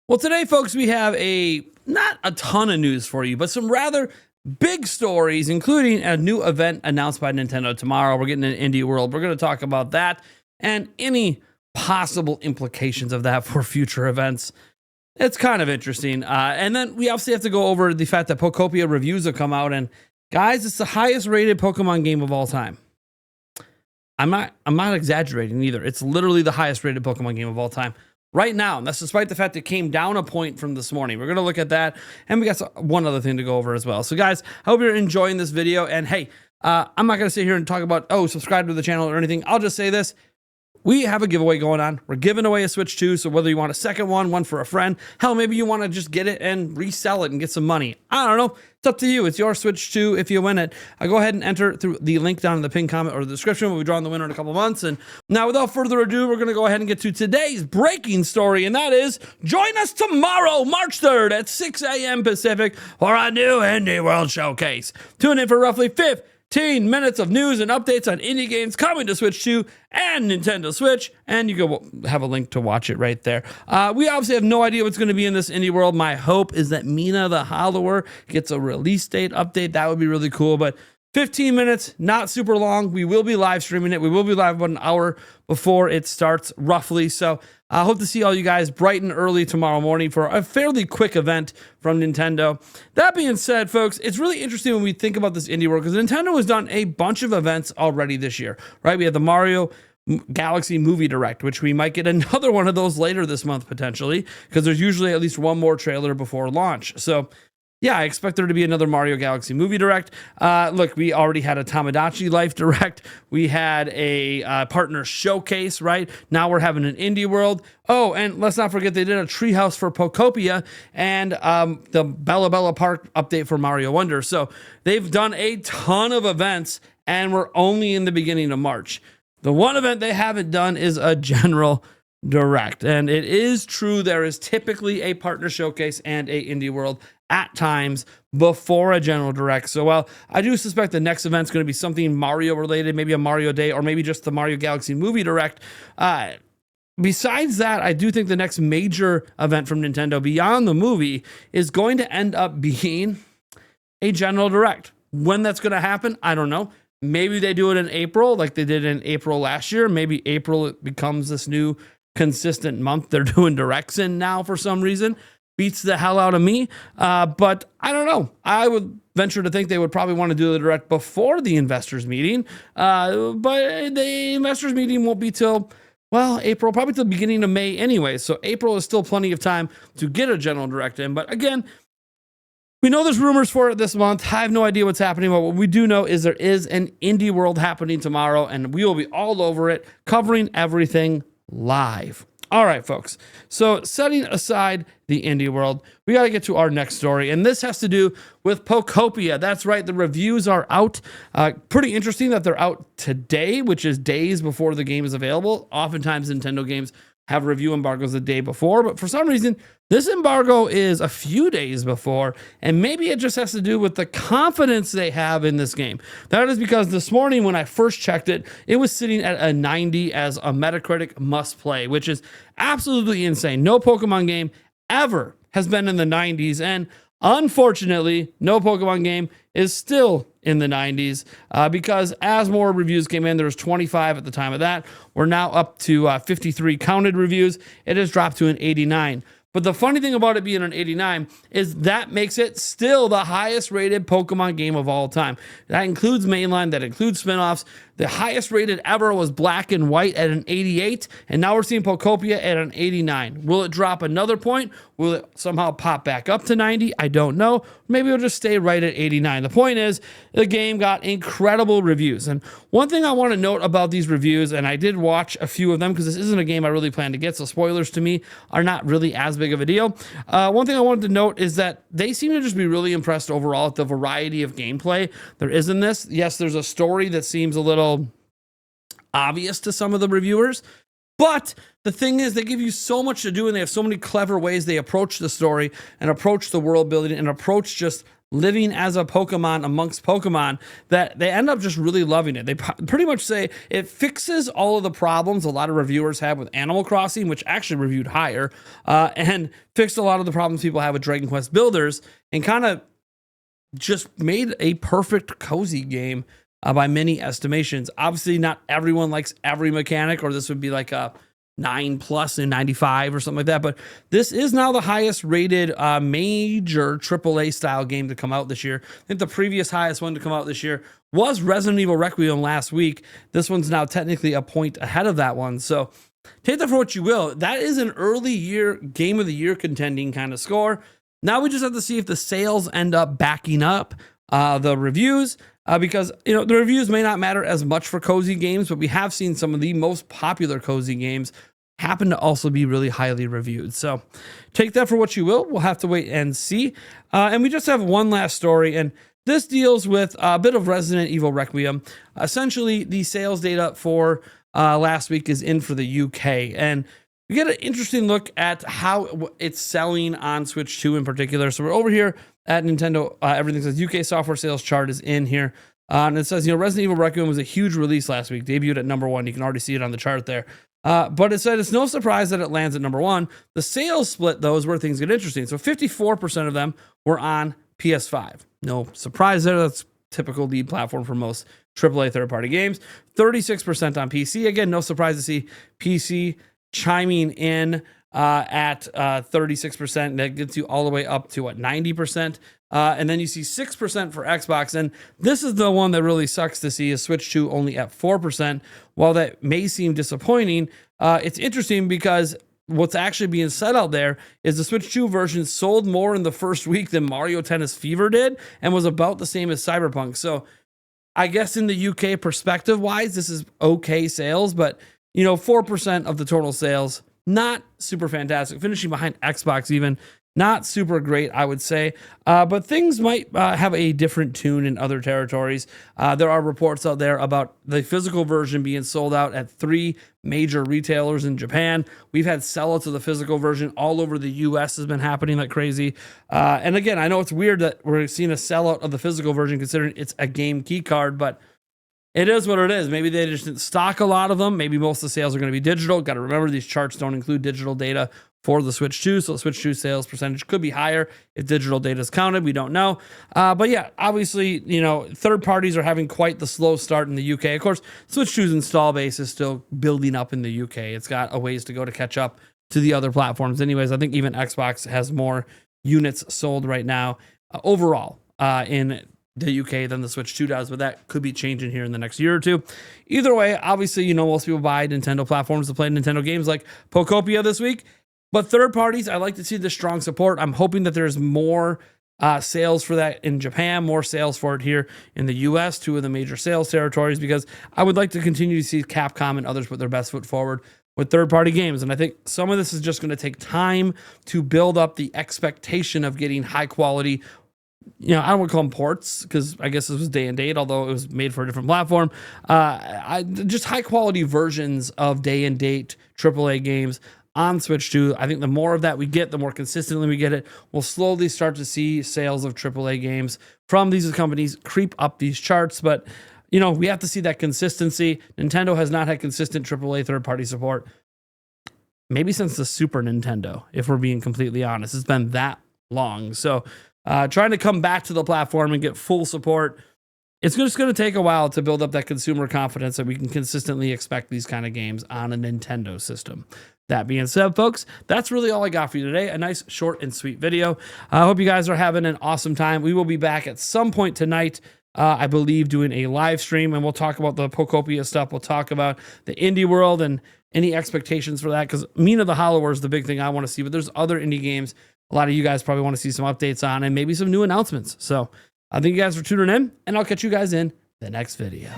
Well, today, folks, we have not a ton of news for you, but some rather big stories, including a new event announced by Nintendo tomorrow. We're getting an Indie World. We're going to talk about that and any possible implications of that for future events. It's kind of interesting. And then we obviously have to go over the fact that Pokopia reviews have come out. And guys, it's the highest rated Pokemon game of all time. I'm not exaggerating either. It's literally the highest rated Pokemon game of all time right now. And that's despite the fact it came down a point from this morning. We're going to look at that. And we got one other thing to go over as well. So guys, I hope you're enjoying this video. And hey, I'm not going to sit here and talk about, subscribe to the channel or anything. I'll just say this. We have a giveaway going on. We're giving away a Switch 2, so whether you want a second one for a friend, hell, maybe you want to just get it and resell it and get some money. I don't know. It's up to you. It's your Switch 2 if you win it. Go ahead and enter through the link down in the pinned comment or the description. We'll be drawing the winner in a couple months. And now, without further ado, we're going to go ahead and get to today's breaking story, and that is, join us tomorrow, March 3rd at 6 a.m. Pacific for a new Indie World Showcase. Tune in for roughly 15 minutes of news and updates on indie games coming to Switch 2 and Nintendo Switch, and you can have a link to watch it right there. We obviously have no idea what's going to be in this indie world. My hope is that Mina the Hollower gets a release date update. That would be really cool, but 15 minutes, not super long. We will be live streaming it. We will be live about an hour before it starts, roughly. So I hope to see all you guys bright and early tomorrow morning for a fairly quick event from Nintendo. That being said, folks, it's really interesting when we think about this indie world because Nintendo has done a bunch of events already this year, right? We have the Mario Galaxy Movie Direct, which we might get another one of those later this month, potentially, because there's usually at least one more trailer before launch. So yeah, I expect there to be another Mario Galaxy Movie Direct. Look, we already had a Tamagotchi Life Direct. We had a partner showcase, right? Now we're having an Indie World. Oh, and let's not forget they did a Treehouse for Pokopia and the Bella Bella Park update for Mario Wonder. So they've done a ton of events, and we're only in the beginning of March. The one event they haven't done is a general direct. And it is true there is typically a partner showcase and a Indie World at times before a general direct. So while I do suspect the next event's going to be something Mario related, maybe a Mario Day or maybe just the Mario Galaxy Movie Direct, besides that, I do think the next major event from Nintendo beyond the movie is going to end up being a general direct. When that's going to happen, I don't know. Maybe they do it in April like they did in April last year. Maybe April it becomes this new consistent month they're doing directs in now for some reason. Beats the hell out of me. But I don't know. I would venture to think they would probably want to do the direct before the investors meeting. But the investors meeting won't be till, well, April, probably till the beginning of May anyway. So April is still plenty of time to get a general direct in. But again, we know there's rumors for it this month. I have no idea what's happening, but what we do know is there is an Indie World happening tomorrow, and we will be all over it, covering everything live. All right, folks. So setting aside the Indie World, we got to get to our next story. And this has to do with Pokopia. That's right. The reviews are out. Pretty interesting that they're out today, which is days before the game is available. Oftentimes, Nintendo games have review embargoes the day before, but for some reason, this embargo is a few days before, and maybe it just has to do with the confidence they have in this game. That is because this morning when I first checked it, it was sitting at a 90 as a Metacritic must play, which is absolutely insane. No Pokemon game ever has been in the 90s, and unfortunately, no Pokemon game is still in the 90s because as more reviews came in, there was 25 at the time of that. We're now up to 53 counted reviews. It has dropped to an 89. But the funny thing about it being an 89 is that makes it still the highest rated Pokemon game of all time. That includes mainline, that includes spinoffs. The highest rated ever was Black and White at an 88, and now we're seeing Pokopia at an 89. Will it drop another point? Will it somehow pop back up to 90? I don't know. Maybe it'll just stay right at 89. The point is, the game got incredible reviews. And one thing I want to note about these reviews, and I did watch a few of them because this isn't a game I really plan to get, so spoilers to me are not really as big of a deal. One thing I wanted to note is that they seem to just be really impressed overall at the variety of gameplay there is in this. Yes, there's a story that seems a little obvious to some of the reviewers, but the thing is they give you so much to do and they have so many clever ways they approach the story and approach the world building and approach just living as a Pokemon amongst Pokemon that they end up just really loving it. They pretty much say it fixes all of the problems a lot of reviewers have with Animal Crossing, which actually reviewed higher, and fixed a lot of the problems people have with Dragon Quest Builders, and kind of just made a perfect cozy game by many estimations. Obviously, not everyone likes every mechanic, or this would be like a 9+ in 95 or something like that. But this is now the highest rated major AAA style game to come out this year. I think the previous highest one to come out this year was Resident Evil Requiem last week. This one's now technically a point ahead of that one. So take that for what you will. That is an early year game of the year contending kind of score. Now we just have to see if the sales end up backing up the reviews, because the reviews may not matter as much for cozy games, but we have seen some of the most popular cozy games happen to also be really highly reviewed. So take that for what you will. We'll have to wait and see. And we just have one last story, and this deals with a bit of Resident Evil Requiem. Essentially, the sales data for last week is in for the UK, and we get an interesting look at how it's selling on Switch 2 in particular. So we're over here at Nintendo. Everything says UK software sales chart is in here. And it says, Resident Evil Requiem was a huge release last week, debuted at #1. You can already see it on the chart there. But it said it's no surprise that it lands at #1. The sales split, though, is where things get interesting. So 54% of them were on PS5. No surprise there. That's typical lead platform for most AAA third-party games. 36% on PC. Again, no surprise to see PC chiming in at 36%. That gets you all the way up to 90%. And then you see 6% for Xbox. And this is the one that really sucks to see, is Switch 2 only at 4%. While that may seem disappointing, it's interesting because what's actually being said out there is the Switch 2 version sold more in the first week than Mario Tennis Fever did, and was about the same as Cyberpunk. So I guess in the UK perspective wise, this is okay sales, but 4% of the total sales, not super fantastic. Finishing behind Xbox even, not super great, I would say. But things might have a different tune in other territories. There are reports out there about the physical version being sold out at 3 major retailers in Japan. We've had sellouts of the physical version all over the US, has been happening like crazy. And again, I know it's weird that we're seeing a sellout of the physical version considering it's a game key card, but it is what it is. Maybe they just didn't stock a lot of them. Maybe most of the sales are going to be digital. Got to remember, these charts don't include digital data for the Switch 2, so the Switch 2 sales percentage could be higher if digital data is counted. We don't know. But yeah, obviously, third parties are having quite the slow start in the UK. Of course, Switch 2's install base is still building up in the UK. It's got a ways to go to catch up to the other platforms. Anyways, I think even Xbox has more units sold right now overall in the UK than the Switch 2 does, but that could be changing here in the next year or two. Either way, obviously, most people buy Nintendo platforms to play Nintendo games like Pokopia this week, but third parties, I like to see the strong support. I'm hoping that there's more sales for that in Japan, more sales for it here in the US, 2 of the major sales territories, because I would like to continue to see Capcom and others put their best foot forward with third-party games. And I think some of this is just going to take time to build up the expectation of getting high quality, I don't want to call them ports, because I guess this was day and date, although it was made for a different platform. Just high quality versions of day and date AAA games on Switch 2. I think the more of that we get, the more consistently we get it, we'll slowly start to see sales of AAA games from these companies creep up these charts. But, we have to see that consistency. Nintendo has not had consistent AAA third-party support, maybe since the Super Nintendo, if we're being completely honest. It's been that long. So trying to come back to the platform and get full support, it's just going to take a while to build up that consumer confidence that we can consistently expect these kind of games on a Nintendo system. That being said, folks, that's really all I got for you today. A nice, short, and sweet video. I hope you guys are having an awesome time. We will be back at some point tonight, I believe, doing a live stream, and we'll talk about the Pokopia stuff. We'll talk about the indie world and any expectations for that, because Mina the Hollower is the big thing I want to see, but there's other indie games a lot of you guys probably want to see some updates on, and maybe some new announcements. So I thank you guys for tuning in, and I'll catch you guys in the next video.